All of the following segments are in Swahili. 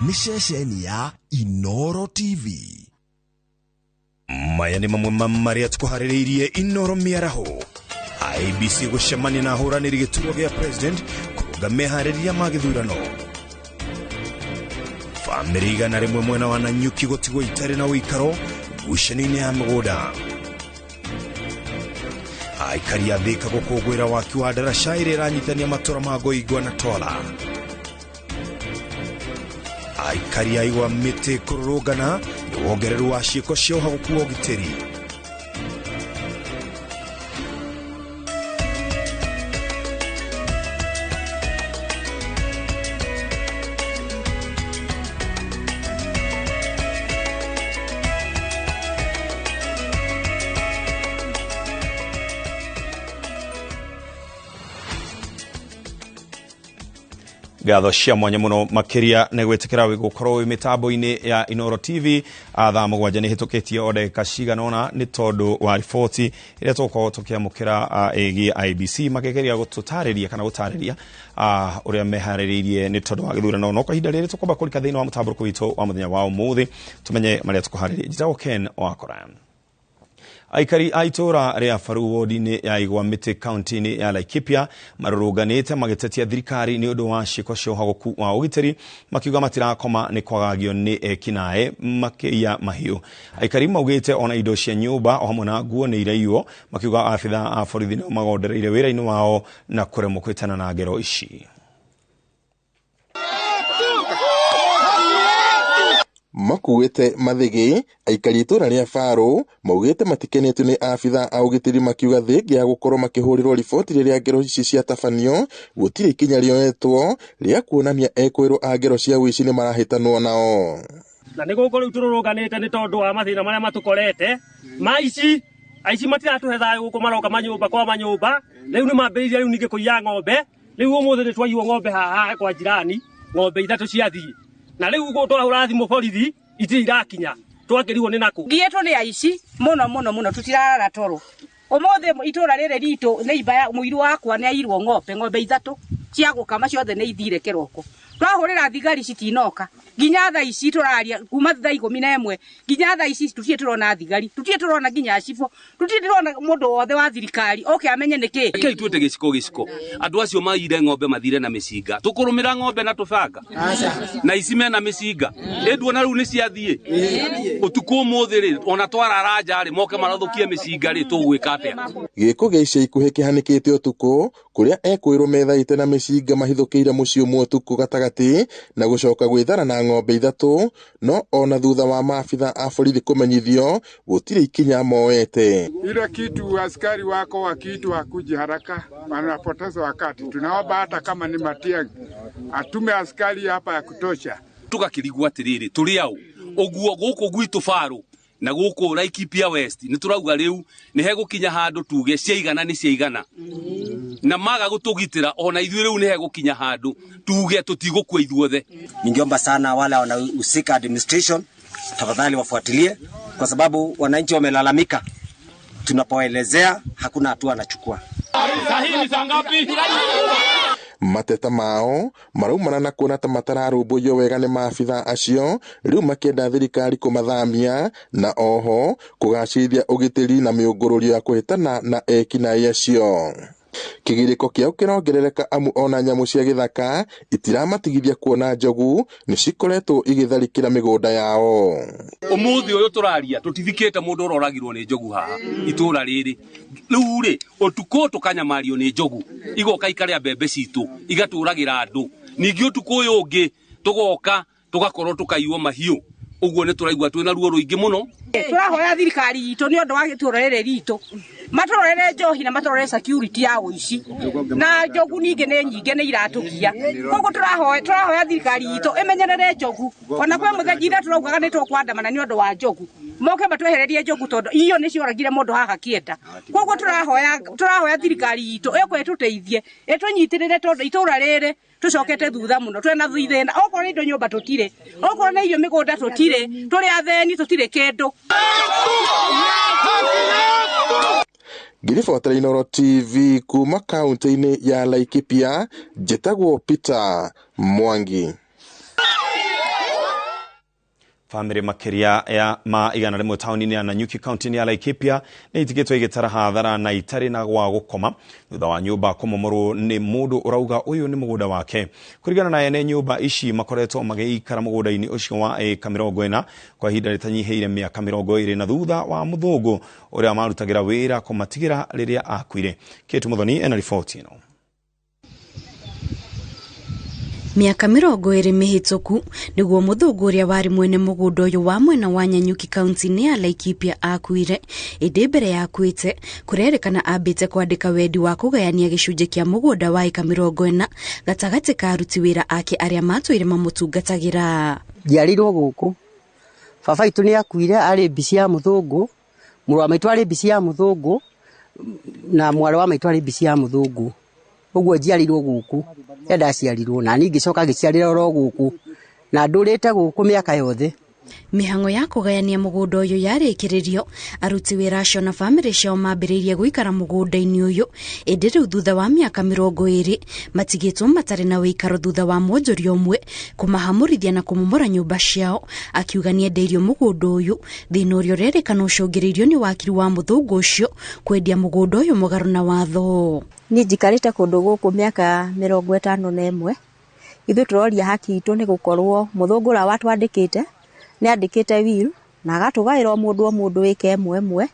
nĩ ceceni ya Inooro TV. Maya nĩ mamwe marĩa tũkuharĩrĩirie Inooro mĩaraho. IBC gũcemania na ahũranĩri gĩturwa gĩa president kũrũnga meharĩrĩria ma gĩthurano. Famĩrĩ igana rĩmwe mwena wa Nanyuki gũtigwo itarĩ na ũikaro ngucanio-inĩ ya mĩgũnda. Aikari a Thika gũkũngũĩra waki wa ndaraca ĩrĩa ĩranyitithania matũũra ma Ngoingwa na Twala. Aikari a Igwa Mĩtĩ kũrũrũngana nĩ wongereru wa ciĩko cia ũhagũku wa ũgitĩri. Gatho cia mwanya muno makiria na gwĩtĩkĩra wĩgũkorwo wĩ mĩtambo-inĩ ya Inooro TV thaa mũgwanja nĩ hĩtũkĩtie o ndagĩka cigana ũna nĩ tondũ wa riboti ĩrĩa tũkorwo tũkĩamũkĩra ĩgiĩ IBC makĩgeria gũtũtarĩria kana gũtarĩria ũrĩa meharĩrĩirie nĩ tondũ wa gĩthurano no kwa ihinda rĩrĩ tũkomba kũrika thĩinĩ wa mũtambũrũko witũ wa mũthenya wa ũmũthĩ tumenye marĩa tũkũharĩrĩria njĩtagwo Ken Wakora. Aikari a itũũra rĩa Faru wodi-inĩ ya Igwa Mĩtĩ kaunti-inĩ ya Laikipia marũrũnganĩte magĩtetia thirikari nĩ ũndũ wa ciĩko cia ũhagũku wa ũgitĩri makiuga matirakoma nĩ kwagagio nĩ ekinaĩ makĩiya mahiũ. Aikari maugĩte ona indo cia nyũmba o hamwe na nguo nĩ iraiywo makiuga abitha a borithi nĩo magondereire wĩra-inĩ wao na kũremwo kwĩtana na ngero ici. Makuĩte mathĩgĩ aikari itũũra rĩa Faru maugĩte matikenetio nĩ abitha a ũgitĩri makiuga thĩngĩ ya gũkorwo makĩhũrĩrwo riboti rĩrĩa ngero ici ciatabanio gũtirĩ ikinya rĩoetwo rĩa kuonania ekwĩrwo a ngero cia ũici nĩ marahĩtanwo nao. Na nĩ gũkũ rĩu tũrũrũnganĩte nĩ tondũ wa mathĩna marĩa matũkorete aici matiratũhe thayũ gũkũ maroka manyũmba kwa manyũmba rĩu nĩ mambĩrĩirie rĩu ningĩ kũiya ng'ombe rĩu ũmũthĩ nĩ twaiywo ng'ombe haha kwa jirani ng'ombe ithatũ ciathiĩ na rĩu twahũra thimũ borithi itirĩ irakinya twakĩrigwo nĩ nakũ ngiyetwo nĩ aici mũno tutirara toro ũmũthĩ itũũra rĩrĩ ritũ nĩ ibaya mũiru wakwa nĩ airwo ng'ombe ithatũ cia gũkama ciothe nĩ ithire kĩroko twahũrĩra thigari citinoka nginya thaa ici tũraria kuma thaa 11 nginya thaa ici tũtirĩ turona thigari tũtirĩ turona nginya cifo tũtirĩ turona mũndũ wothe wa thirikari oke amenye nĩkĩ kei twete gĩciko andũ acio maire ng'ombe mathire na mĩcinga tũkũrũmĩra ng'ombe na tũbanga na ici mena mĩcinga nduona rĩu nĩ ciathiĩ ũtukũ ũmũthĩ rĩ ona twarara nja rĩ moke marathũkie mĩcinga rĩ tũgwĩka atĩa. Gĩko gĩa ica ikuhĩ kĩhanĩkĩte ũtukũ kũrĩa ekwĩrwo methaĩte na mĩcinga mahithũkĩire mũciĩ ũmwe ũtukũ gatagatĩ na gũcoka gwĩthara na ng'ombe ithatũ no ona thutha wa maabitha a borithi kũmenyithio gũtirĩ ikinya moete. Ile kitu askari wako wakiitwa hakuja haraka wanapoteza wakati. Tunaomba hata kama ni Matiang'i atume askari hapa ya kutosha. Tugakĩrigwo atĩrĩrĩ tũrĩ au ũguo gũkũ gwitũ Faru na gũkũ Laikipia West nĩ tũrauga rĩu nĩ hegũkinya handũ tuge ciaigana nĩ ciaigana na maga gũtũgitĩra ona ithuĩ rĩu nĩ hegũkinya handũ tuge tũtigũkua ithuothe. Ningeomba sana wale wanahusika administration tafadhali wafuatilie kwa sababu wananchi wamelalamika tunapoelezea hakuna hatua anachukua. Sahihi saa ngapi? Mateta mao maraumana na kuona ta matararũmbũiyo wega nĩ maabitha acio rĩu makĩenda thirikari kũmathamia na oho kũgacĩrithia ũgitĩri na mĩũngũrũrio ya kũhĩtana na ekinaĩ acio. Kĩgirĩko kĩao kĩrongerereka amu ona nyamũ cia gĩthaka itiramatigithia kuona njogu nĩ cikoretwo igĩtharĩkĩra mĩgũnda yao. Ũmũthĩ ũyũ tũraria tũtithikĩte mũndũ ũroragirwo nĩ njogu haha itũũra rĩrĩ rĩu rĩ ũtukũ tũkanyamario nĩ njogu igoka ikarĩa mbembe citũ igatũragĩra andũ ningĩ ũtukũ ũyũ ũngĩ tũgoka tũgakorwo tũkaiywo mahiũ ũguo nĩ tũraigua twĩna ruo rũingĩ mũno. Tũrahoya thirikari itũ nĩ ũndũ wa gĩtũũra rĩrĩ ritũ matorere njohi na matorere security ya ũici na njogu ningĩ nĩ nyingĩ nĩ iratũgia koguo tũrahoya thirikari itũ ĩmenyerere njogu ona kwa mũthenya tũraugaga nĩ tũkwandamana nĩ ũndũ wa njogu moke matwehererie njogu tondũ iyo nĩ cioragire mũndũ haha kĩenda koguo tũrahoya thirikari itũ ĩkwĩtũteithie ĩtũnyitĩrĩre tondũ itũũra rĩrĩ tũcokete thutha mũno twena thithena okorwo nĩ indo nyũmba tũtirĩ okorwo nĩ irio mĩgũnda tũtirĩ tũrĩ atheni tũtirĩ kĩndũ. Ngiribotera Inooro TV kuma kaunti-inĩ ya Laikipia njĩtagwo Peter Mwangi. Family makiria ya ma igana rimwe tauni ya Nanyuki County ya Laikipia ni itigitwo igitara hathara na itari na gwa gukoma thutha wa nyumba kumomoro ni mundu urauga uyu ni muguda wake. Kurigana na ene nyumba ici makoretwo magiikara muguda-ini ucio wa eka 40 kwa ihinda ritanyihiire miaka 20 na thutha wa muthungu uria marutagira wira kumatigira riria akuire. Ketu Muthoni ena ripoti ino. Miaka 20 mihituku niguo muthungu uria wari mwene mugunda uyu wa mwena wa Nanyuki County ni ya Laikipia akuire. Indi mbere ya akuite kurerikana ambite kwandika wendi wa kugayania gicunje kia mugunda wa eka 40 gatagati ka aruti wira ake aria matwire mamutungatagira. Ndiarirwo guku baba itu ni akuire ari bisi ya muthungu, muru wa maitu ari bisi ya muthungu na mwari wa maitu ari bisi ya muthungu. Uguo njiarirwo guku enda ciarirwo na ningi coka giciarira ro guku na ndurite guku miaka yothe. Mihango ya kugayania mugunda uyu yarikiririo, aruti wira acio na family cio mambiririe guikara mugunda-ini uyu. Indi riu thutha wa miaka 20 matigitwo matari na wikaro thutha wa mwonjoria umwe kumahamurithia na kumomora nyumba ciao, akiuga ni endeirio mugunda uyu thina uria urerikana ucungiriirio ni wakiri wa muthungu ucio kwendia mugunda uyu mugaru na watho. Ni njikarite kundu guku miaka 51 ithu turoria haki itu ni gukorwo muthungu ura watwandikite ni andikite will na agatugaira mundu wike emwe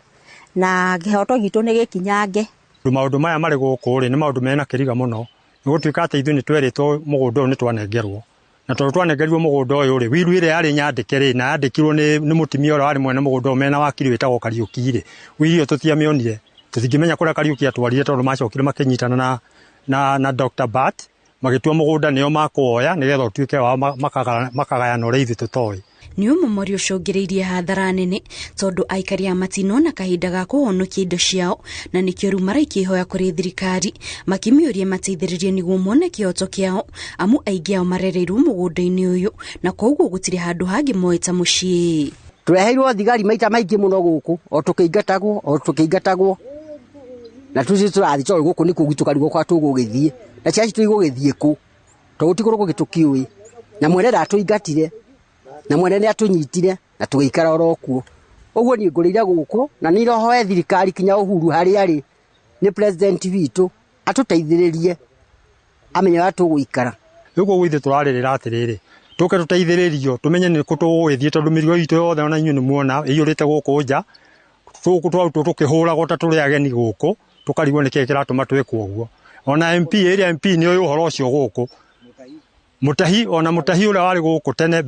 na gihoto gitu ni gikinyange. Maundu maya mari guku ri ni maundu mena kiriga muno ni gutuika ati ithu ni tweritwo mugunda uyu ni twanengerwo na tondu twanengerirwo mugunda uyu ri will ire yari nyandike ri na yandikirwo ni mutimia ura wari mwene mugunda uyu mena wakiri witagwo Kariuki ri will iyo tutiamionire tutingimenya kuria Kariuki atwarire tondu macokire makinyitana na Dr. Bat magitua mugunda nio makuoya nigetha utuike wa makagayana uri ithu tutoi. Ni umomori ucungiriirie hathara nene tondu aikari a matinona kahinda ga kuhonokia indo ciao na nikio riu maraikihoya kuri thirikari makimiurie mateithiririe niguo mone kioto kiao amu aingi ao marereirwo mugunda-ini uyu na koguo gutiri handu hangi moeta mucii. Tureheirwo thigari maita maingi muno guku o tukiingatagwo na tuci turathi tori guku ni kugituka rigo kwa tugugithie na ciaci tuigugithie ku to gutikuru gugitukiui na mwene atuingatire na mwene ni atunyitire na tugeikara orokuo. Uguo ni ngurira guku na ni rohoe thirikari kinya Uhuru hari ari ni president witu atuteithiririe amenye watu guikara. Uguo gwithe turaririra atiriri tuke tuteithiririo tumenye ni kutugithie tondu mirigo itu yothe ona inyu ni muona iyurite guku nja tukihura gota turi ageni guku tukarigwo niki kiratuma twikwo uguo. Ona MP area MP ni uyu horo cio guku mutahi uria wari guku tene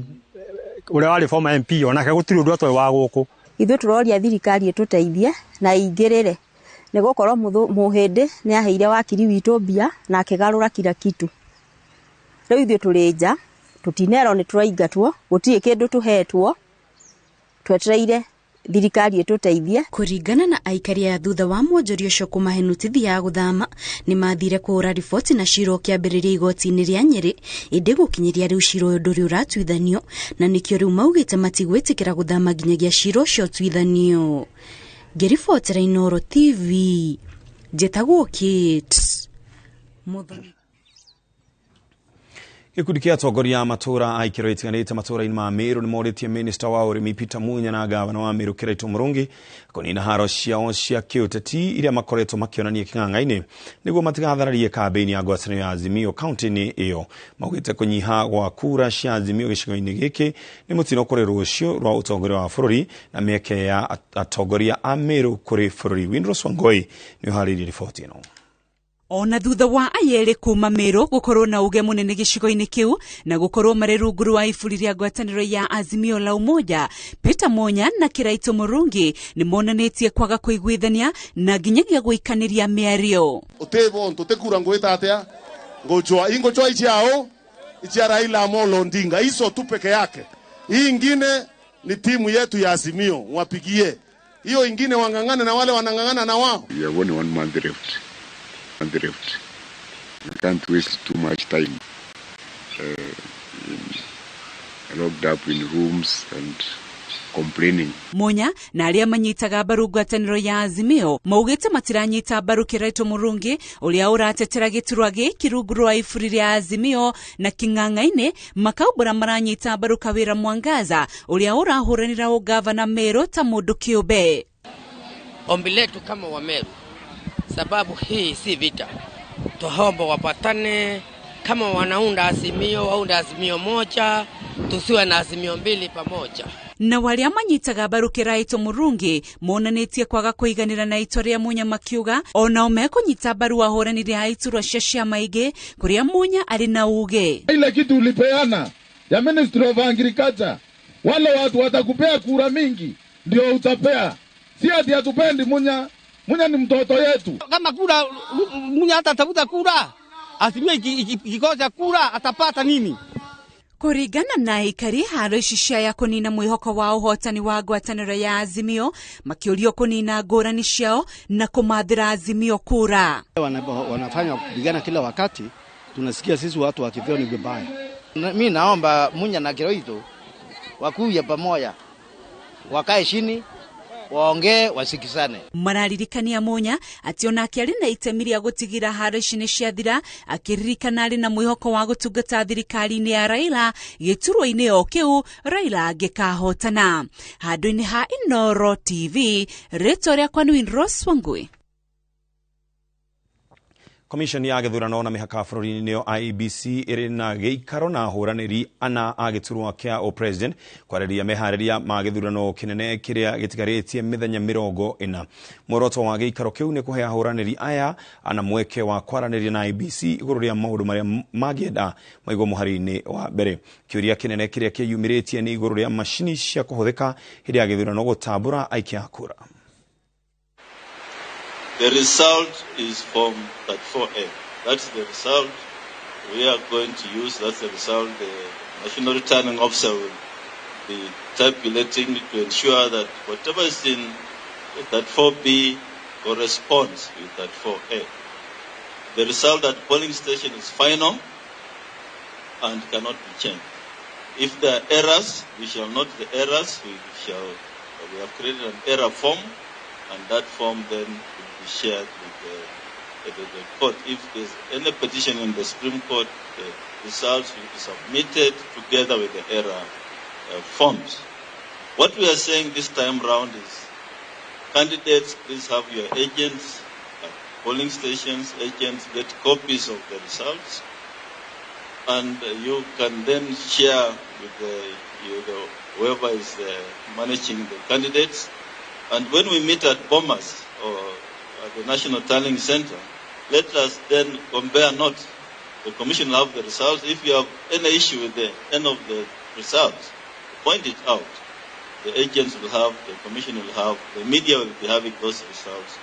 uria wari former MP onake gutiri undu atwe wa guku. Ithu turoria thirikari ituteithie na ingirire ni gukorwo muhindi ni aheire wakiri witu mbia na akigarura kila kitu. Riu ithu turinja tutinero ni turaingatwo gutiri kindu tuhetwo twetereire thirikari ituteithie. Kuringana na aikari a thutha wa mwonjoria ucio kumahe nutithi ya guthama ni mathire kuura riboti na ciro kiambiriria igoti-ini ria Nyeri indi gukinyiria riu ciro uyu nduri uratuithanio na nikio riu maugite matigwitikira guthama nginyagia ciro ucio tuithanio. Ngiribotera Inooro TV njitagwo Kate Muthoni. Gikundi kia atongoria a matura a ikiro itiganite matura-ini ma Meru ni moritie minister wa urimi Peter Munya na gavana wa Meru Kiraitu Murungi kunina haro ciao cia kiuteti iria makoretwo makionania king'ang'a-ini niguo matigathararie kambeni ya ngwatanĩro ya Azimio kaunti-ini iyo. Maugite kunyiha gwa kura cia Azimio gicigo-ini giki ni mutino kuri rucio rwa utongoria wa bururi na mieke ya atongoria a Meru kuri bururi. Windros Wangoi ni uhariririe riboti ino. Ona thutha wa ayere kuma Meru gukorwo na uge munene gicigo-ini kiu na gukorwo mari rungu rwa iburi ria ngwatanĩro ya Azimio la Umoja, Peter Munya na Kiraitu Murungi ni monanitie kwaga kuiguithania na nginyagia guikaniria miario. Utebo ntutekura ngwita atia ngojoa ichiao ichia Raila Amolo Odinga hizo tu peke yake. Hii ingine ni timu yetu ya Azimio, wapigie hiyo ingine wangangane na wale wanangangana na wao. We are one month left. We can't waste too much time locked up in rooms and complaining. Munya na aria manyitaga mbaru ngwataniro ya Azimio maugite matiranyita mbaru Kiraito Murungi uria uratetera giturwa giki rungu rwa iburi ria Azimio na king'ang'aine makaubura maranyita mbaru Kawira Mwangaza uria urahuranira ugavana Meru ta mundu kiumbe. Ombi letu kama wa Meru, sababu hii si vita, tuhomba wapatane, kama wanaunda Azimio waunda Azimio moja, tusiwe na Azimio mbili pamoja. Na waria manyitaga mbaru Kiraito Murungi monanitie kwaga kuiganira na itoria Munya makiuga ona umeko nyita mbaru wahoranire aiturwa cia maige kuria Munya ari na uge. Ile kitu ulipeana ya Ministry of Agriculture, wale watu watakupea kura mingi ndio utapea. Si ati hatupendi Munya. Munya ni mtoto yetu. Kama kura Munya atatafuta kura, Azimio ikikosa kura atapata nini? Kuringana na ikari haro cia ya kunina mwihoko wa uhotani wa ngwataniro ya Azimio makiurio kunina ngurani ciao na kumathira Azimio kura. Wanafanya kupigana kila wakati, tunasikia sisi watu wakivyo ni vibaya. Mimi naomba Munya na Kiraito wakuye pamoja, wakae chini, waongee, wasikizane. Mararirikania Munya ati onake ari na itemi ria gutigira haro cine ciathira, akiririkana ari na mwihoko wa gutungata thirikari-ini ya Raila giturwa-ini o kiu Raila angikahotana. Handu-ini ha Inooro TV, rĩtwa rĩakwa nĩ Rose Wangui. Komishoni ya gĩthurano na mĩhaka bũrũri-inĩ nĩyo IEBC ĩrĩ na gĩikaro na ahũranĩri ana a gĩturwa kĩa o president kwarĩria meharĩria ma gĩthurano kĩnene kĩrĩa gĩtigarĩtie mĩthenya 40. Muoroto wa gĩikaro kĩu nĩ kũhe ahũranĩri aya ana mweke wa kwaranĩria na IEBC igũrũ rĩa maũndũ marĩa mangĩenda maigwo mũhari-inĩ wa mbere. Kĩũria kĩnene kĩrĩa kĩyumĩrĩtie nĩ igũrũ rĩa macini cia kũhũthĩka hĩndĩ ya gĩthurano gũtambũra aikia a kura. The result is Form 34A. That's the result we are going to use. That's the result the National Returning Officer will be tabulating to ensure that whatever is in 34B corresponds with 34A. The result at polling station is final and cannot be changed. If there are errors, we shall note the errors. We have created an error form, and that form then shared with the court. If there's any petition in the Supreme Court, the results will be submitted together with the error forms. What we are saying this time round is, candidates, please have your agents at polling stations. Agents get copies of the results, and you can then share with whoever is managing the candidates. And when we meet at Bomas or at the National Tallying Center, let us then compare notes. The Commission will have the results. If you have any issue with the end of the results, point it out. The agents will have, the Commission will have, the media will be having those results,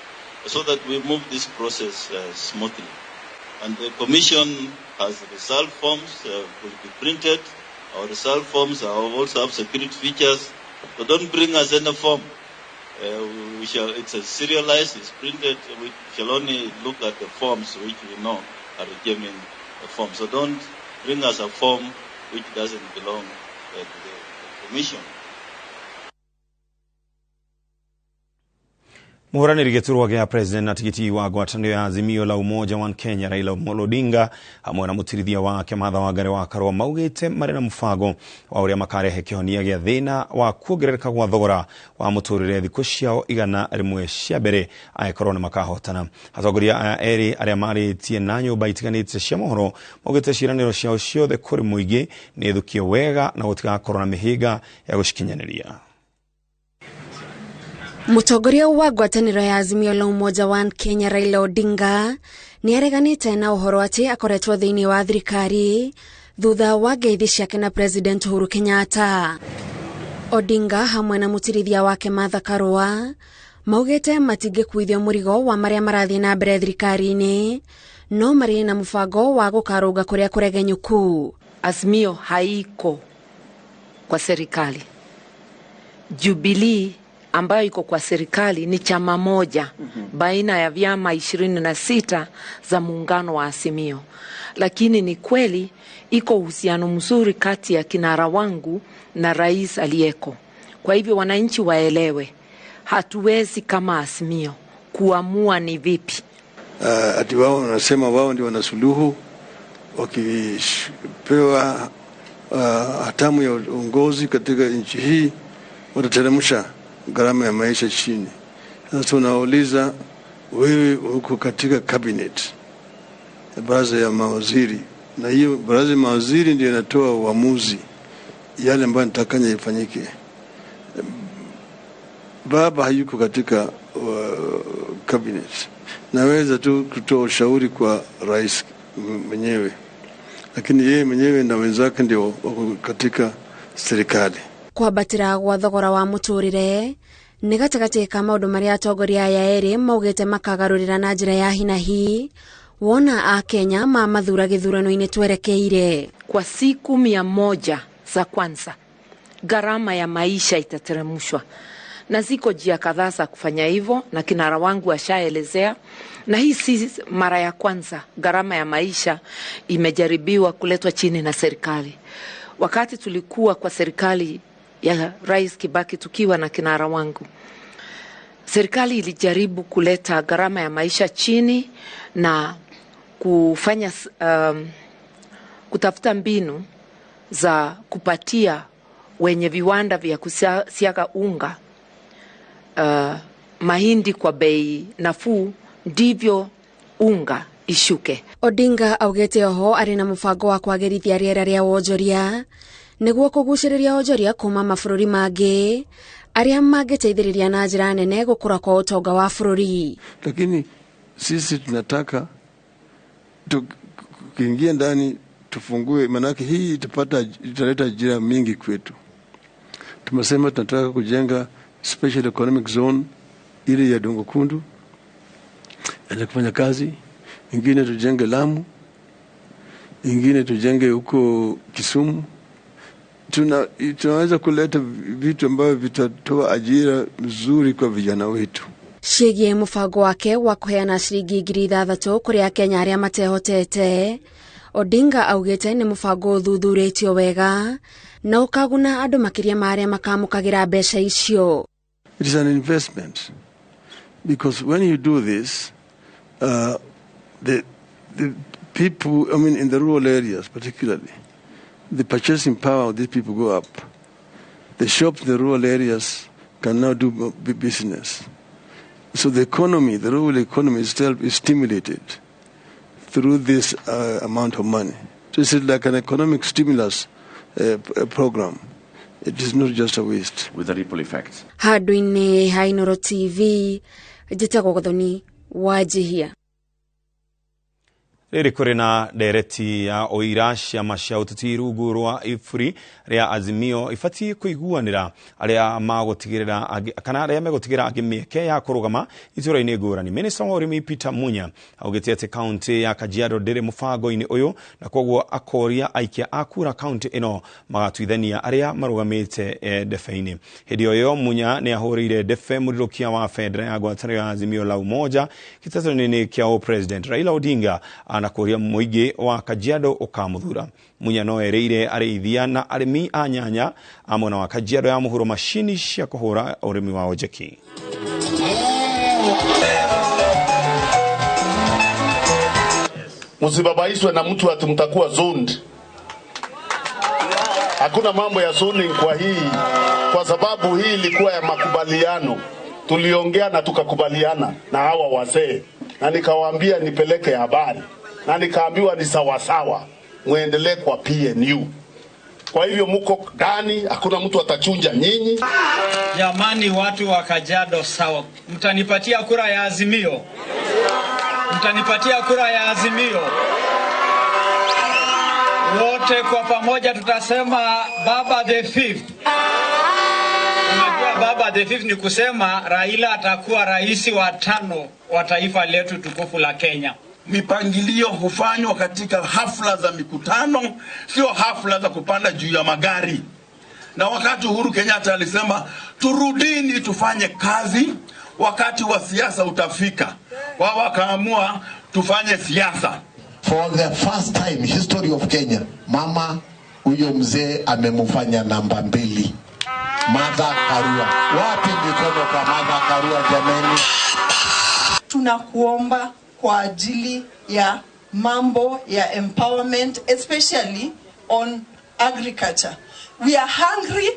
so that we move this process smoothly. And the Commission has result forms, will be printed. Our result forms also have security features. So don't bring us any form. It's a serialized, it's printed. We shall only look at the forms which we know are genuine forms. So don't bring us a form which doesn't belong to the Commission. Mũhũranĩri gĩturwa gĩa president na tigiti wa ngwatanĩro ya Azimio la Umoja wa Kenya Raila Odinga hamwe na mũtirithia wake Martha Wangari wa Karua maugĩte marĩ na mũbango wa ũrĩa makarehe kĩhonia gĩa thĩna wa kuongerereka gwa thogora wa mũtũrĩre thikũ ciao 100 cia mbere angĩkorwo nĩ makahotana. Atongoria aya erĩ arĩa marĩtie na nyũmba itiganĩte cia mohoro maugĩte ciĩranĩro ciao ciothe kũrĩ mũingĩ nĩ thukio wega na gũtigakorwo na mĩhĩnga ya gũcikinyanĩria. Mũtongoria wa ngwatanĩro ya Azimio la Umoja wa Kenya Raila Odinga nĩ areganĩte na ũhoro atĩ akoretwo thĩinĩ wa thirikari thutha wa ngeithi ciake na President Uhuru Kenyatta. Odinga hamwe na mũtirithia wake Martha Karua maugĩte matingĩkuithio mũrigo wa marĩa marathiĩ na mbere thirikari-inĩ, no marĩ na mũbango wa gũkarũnga kũrĩa kũregenyũku. Azimio haiko kwa serikali. Jubilee ambayo iko kwa serikali ni chama moja baina ya vyama 26 za muungano wa Azimio. Lakini ni kweli iko uhusiano mzuri kati ya kinara wangu na rais aliyeko. Kwa hivyo wananchi waelewe, hatuwezi kama Azimio kuamua ni vipi. Ati wao wanasema wao ndio wana suluhu, wakipewa hatamu ya uongozi katika nchi hii watateremsha gharama ya maisha chini. Sasa tunauliza, wewe uko katika cabinet, baraza ya mawaziri, na hiyo baraza ya mawaziri ndio inatoa uamuzi yale ambayo nitakanya ifanyike. Baba hayuko katika cabinet. Naweza tu kutoa ushauri kwa rais mwenyewe, lakini yeye mwenyewe na wenzake ndio wako katika serikali. Kwabatira gwa thogora wa muturire ni gatagati ka maundu maria atongoria aya eri maugite makagarurira na njira ya hinahi wona a Kenya mathura githurano-ini twerekeire. Kwa siku 100 za kwanza gharama ya maisha itateremshwa, na ziko njia kadhaa za kufanya hivyo, na kinara wangu ashaelezea. Na hii si mara ya kwanza gharama ya maisha imejaribiwa kuletwa chini na serikali. Wakati tulikuwa kwa serikali ya Rais Kibaki tukiwa na kinara wangu, serikali ilijaribu kuleta gharama ya maisha chini na kufanya kutafuta mbinu za kupatia wenye viwanda vya kusiaga unga mahindi kwa bei nafuu, ndivyo unga ishuke. Odinga augete oho ari na mubango wa kwagirithia riera ria wonjoria niguo kuguciriria wonjoria kuma mabururi mangi aria mangiteithiriria na njira nene gukura kwa utonga wa bururi. Lakini sisi tunataka tukiingia ndani tufungue, manake hii italeta ajira mingi kwetu. Tumesema tunataka kujenga special economic zone ile ya Dongo Kundu ili kufanya kazi, ingine tujenge Lamu, ingine tujenge huko Kisumu. Tunaweza kuleta vitu ambavyo vitatoa ajira nzuri kwa vijana wetu. Ciĩgiĩ mũbango wake wa kũheana ciringi 6,000 kũrĩ Akenya arĩa matehotete, Odinga augĩte nĩ mũbango ũthuthurĩtio wega na ũkaguna andũ makĩria ma arĩa makamũkagĩra mbeca icio. It is an investment, because when you do this, the people, I mean in the rural areas particularly, the purchasing power of these people go up. The shops in the rural areas can now do business. So the economy, the rural economy itself is stimulated through this amount of money. So it's like an economic stimulus program. It is not just a waste. With a ripple effect. Handu-inĩ ha Inooro TV, njĩtagwo Gathoni Wanjihia. Rĩrĩ kũrĩ na ndereti ya oira ciama cia ũteti rungu rwa iburi rĩa Azimio ibatie kũiguanĩra arĩa magũtigĩrĩra kana arĩa megũtigĩra angĩ mĩeke ya kũrũgama itũra-inĩ ngũrani. Minister wa ũrĩmi Peter Munya augĩte atĩ kaunti ya Kajiado ndĩrĩ mũbango-inĩ ũyũ, na koguo akoria aikia a kura kaunti ĩno magatuithania arĩa marũgamĩte ndebe-inĩ. Hĩndĩ ĩyo Munya nĩ ahũrĩire ndebe mũrirũkia wa bendera ya ngwatanĩro ya Azimio la Umoja gĩtaro-inĩ kĩa President Raila Odinga na kuria muingi wa Kajiado ukamuthura. Munya no ereire arĩithia na arĩmi a nyanya amwe wa Kajiado ya muhuro mashini cia kuhura urĩmi wa ojeki. Msibabaishwe na mtu ati mtakuwa zoned. Hakuna mambo ya zoning kwa hii, kwa sababu hii ilikuwa ya makubaliano. Tuliongea na tukakubaliana na hawa wazee, na nikawaambia nipeleke habari, na nikaambiwa ni sawasawa, muendelee kwa PNU. Kwa hivyo muko ndani, hakuna mtu atachunja nyinyi. Jamani, watu wa Kajiado sawa, mtanipatia kura ya Azimio? Mtanipatia kura ya Azimio? Wote kwa pamoja tutasema Baba the Fifth. Unajua Baba the Fifth ni kusema Raila atakuwa rais wa 5 wa taifa letu tukufu la Kenya. Mipangilio hufanywa katika hafla za mikutano, sio hafla za kupanda juu ya magari. Na wakati Uhuru Kenyatta alisema turudini tufanye kazi, wakati wa siasa utafika. Wao wakaamua tufanye siasa. For the first time history of Kenya, mama huyo mzee amemfanya namba 2. Martha Karua. Wapi mikono kwa Martha Karua jameni? Tunakuomba kwa ajili ya mambo ya empowerment, especially on agriculture. We are hungry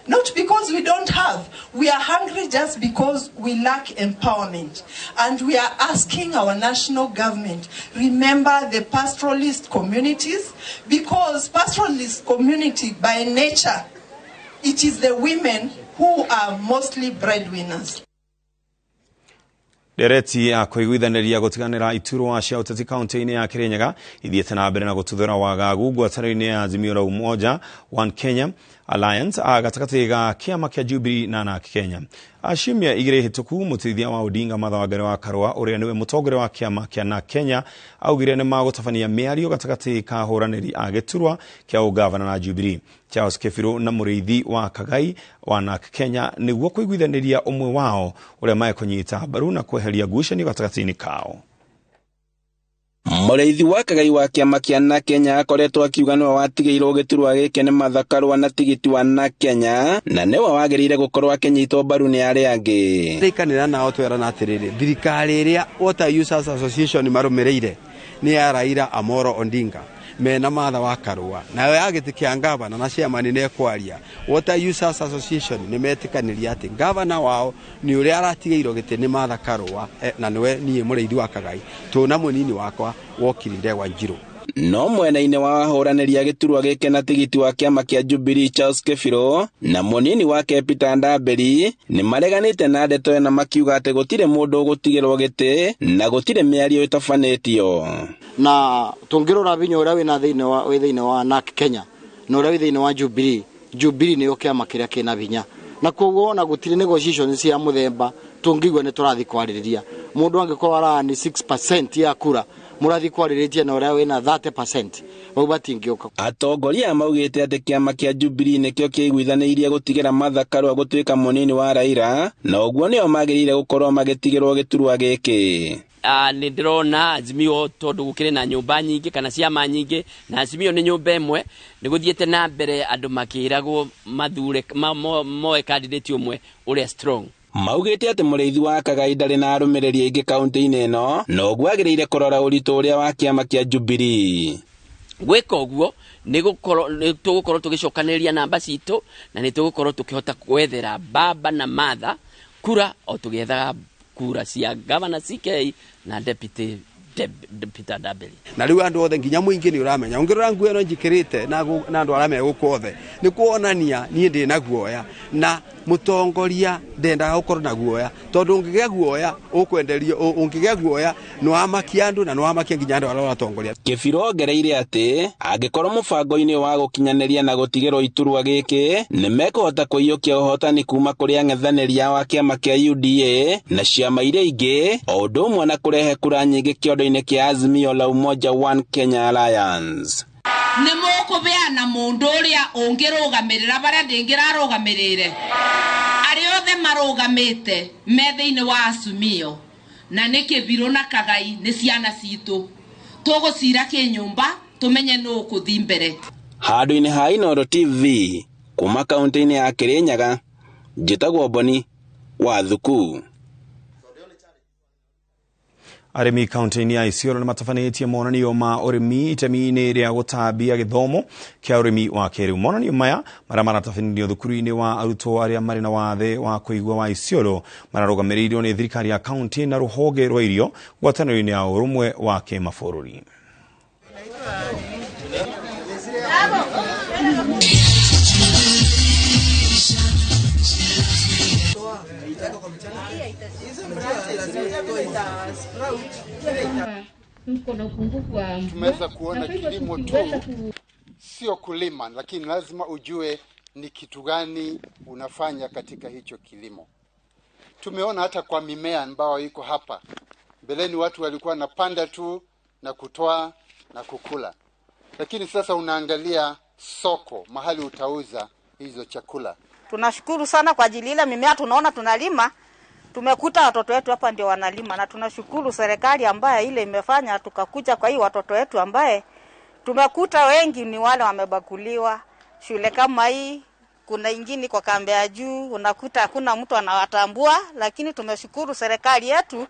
not because we don't have. We are hungry just because we lack empowerment. And we are asking our national government, remember the pastoralist communities, because pastoralist community by nature, it is the women who are mostly breadwinners. Dereti ya kuiguithaniria gutiganira iturwa cia uteti kaunti-ini ya Kirinyaga ithiete na mbere na gututhura wagagu ngwatanĩro-inĩ ya Azimio la Umoja One Kenya Alliance gatagatĩ ga kĩama kĩa Jubilee na ANAC Kenya. Ciumia igĩrĩ hĩtũku mũteithia wa Odinga Martha Wangari wa Karua ũrĩa nĩwe mũtongoria wa kĩama kĩa ANAC Kenya augire nĩ magũtabania mĩario gatagatĩ ka ahũranĩri a gĩturwa kĩa ũgavana na Jubilee. Charles Kefiro na mũrĩithi wa Kagai wa ANAC Kenya nĩguo kũiguithaniria ũmwe wao ũrĩa makũnyita mbaru na kweheria ngucanio gatagatĩ-inĩ kao. Mũrĩithi wa Kagai wa kĩama kĩa ANAC Kenya akoretwo akiuga nĩwe watigĩirwo gĩturwa gĩkĩ nĩ Martha Karua na tigiti wa ANAC Kenya na nĩwe wagĩrĩire gũkorwo akĩnyitwo mbaru nĩ arĩa angĩ. Thĩkanĩra nao twerana atĩrĩrĩ, thirikari ĩrĩa Water Users Association marũmĩrĩire nĩ ya Raila Amolo Odinga mena Martha wa Karua nayo ya gĩtĩ kĩa ngavana na chairman nĩ ekwaria. Water Users Association nĩ metĩkanĩria atĩ ngavana wao nĩ ũrĩa aratigĩirwo gĩtĩ nĩ Martha Karua na nĩwe niĩ mũrĩithi wa Kagai tũna mũnini wakwa wokirinde wa Njirũ. No mwena-inĩ wa ahũranĩri a gĩturwa gĩkĩ na tigiti wa kĩama kĩa Jubilee Charles Kefiro na mũnini wake Peter Ndamberi nĩ mareganĩte na ndeto ĩno makiuga atĩ gũtirĩ mũndũ gũtigĩrwo gĩtĩ na gũtirĩ mĩario ĩtabanĩtio. Na tungirora vinyo ũrĩa wĩna thĩinĩ wa ANAC Kenya na ũrĩa wĩ thĩinĩ wa Jubilee nĩ kĩama kĩrĩa kĩna vinya na koguo na gũtirĩ negotiations cia mũthemba tungigwa nĩ tũrathi kwarĩrĩria. Mũndũ angĩkorwo arani 6% ya kura mũrathi kwarĩrĩtie na ũrĩa wĩna 30% bau batingĩũka. Atongoria maugĩte atĩ kĩama kĩa Jubilee nĩkĩo kĩiguithanĩirie gũtigĩra Martha Karua gũtuĩka mũnini wa Raila na ũguo nĩo magĩrĩire gũkorwo magĩtigĩrwo gĩturwa gĩkĩ. Nĩ ndĩrona Azimio tondũ gũkĩrĩ na nyũmba nyingĩ kana ciama nyingĩ na Azimio nĩ nyũmba ĩmwe nĩ gũthiĩte na mbere andũ makĩragwo mathure moe candidate ũmwe ũrĩa strong. Maugĩte atĩ mũrĩithi wa Kagai ndarĩ na arũmĩrĩri aingĩ kaunti-inĩ ĩno na ũguo agĩrĩire kũrora ũritũ ũrĩa wa kĩama kĩa Jubilee. Gwĩka ũguo nĩ tũgũkorwo tũgĩcokanĩrĩria namba citũ na nĩ tũgũkorwo tũkĩhota gwethera Baba na Martha kura o tũgethaga kura cia Governor CK na Deputy Peter Ndamberi. Na rĩu andũ othe nginya mũingĩ nĩ ũramenya ũngĩrora nguo ĩno njikĩrĩte na andũ aramenya gũkũ othe nĩ kuonania niĩ ndĩ na guoya na mũtongoria ndendaga gũkorwo na guoya tondũ ũngĩgĩa guoya ũkwenderio ũngĩgĩa guoya nĩ wamakia andũ na nĩ wamakia nginya andũ arĩa ũratongoria. Kefiro ongereire atĩ angĩkorwo mũbango-inĩ wa gũkinyanĩria na gũtigĩrwo iturwa gĩkĩ nĩ mekũhota kũiyũkia ũhotani kuma kũrĩ ang'ethanĩria wa kĩama kĩa UDA na ciama iria ingĩ o ũndũ ũmwe na kũrehe kura nyingĩ kĩondo-inĩ kĩa Azimio la Umoja One Kenya Alliance. Nĩ mũkũbeana mũndũ ũrĩa ũngĩrũgamĩrĩra barĩa ndĩngĩrarũgamĩrĩre arĩa othe marũgamĩte me thĩinĩ wa Azimio na nĩ Kefiro na Kagai nĩ ciana citũ tũgũcira kĩnyũmba tũmenye nũ ũkũthi mbere. Handũ-inĩ ha Inooro TV kuma kaunti-inĩ ya Kirinyaga njĩtagwo Boni wa Thuku. Arĩmi kaunti-inĩ ya Isiolo nĩ matabanĩtie monanio ma ũrĩmi itemi-inĩ rĩa gũtambia gĩthomo kĩa ũrĩmi wa kĩrĩu. Monanio maya marĩa maratabanĩrio thukuru-inĩ wa arutwo arĩa marĩ na wathe wa kũigua wa Isiolo mararũgamĩrĩirwo nĩ thirikari ya kaunti na rũhonge rwa irio ngwatanĩro-inĩ ya ũrũmwe wa kĩmabũrũri. Tumeweza kuona kilimo tu sio kulima, lakini lazima ujue ni kitu gani unafanya katika hicho kilimo. Tumeona hata kwa mimea ambayo iko hapa. Mbeleni watu walikuwa napanda tu na kutoa na kukula. Lakini sasa unaangalia soko, mahali utauza hizo chakula. Tunashukuru sana kwa ajili ile mimea tunaona tunalima. Tumekuta watoto wetu hapa ndio wanalima na tunashukuru serikali ambaye ile imefanya tukakuja kwa hii watoto wetu ambaye tumekuta wengi ni wale wamebakuliwa. Shule kama hii kuna ingine kwa kambi ya juu, unakuta hakuna mtu anawatambua, lakini tumeshukuru serikali yetu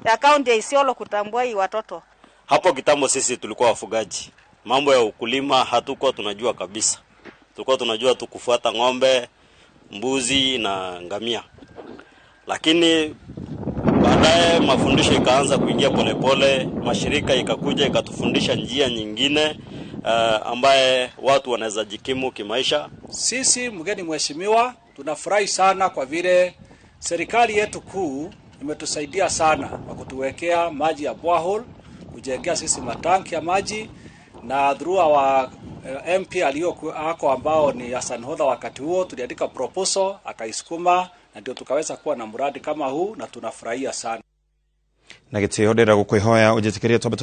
ya kaunti ya Isiolo kutambua hii watoto. Hapo kitambo sisi tulikuwa wafugaji. Mambo ya ukulima hatukuwa tunajua kabisa. Tulikuwa tunajua tu kufuata ng'ombe, mbuzi na ngamia. Lakini baadaye mafundisho ikaanza kuingia polepole, mashirika ikakuja ikatufundisha njia nyingine ambaye watu wanaweza jikimu kimaisha. Sisi mgeni mheshimiwa, tunafurahi sana kwa vile serikali yetu kuu imetusaidia sana kwa kutuwekea maji ya borehole, kujengea sisi matanki ya maji, na through wa MP aliyoko ambao ni Hassan Hodha wakati huo tuliandika proposal akaisukuma, na ndio tukaweza kuwa na mradi kama huu, na tunafurahia sana. Na gitio ndira gukwihoya ujitikirie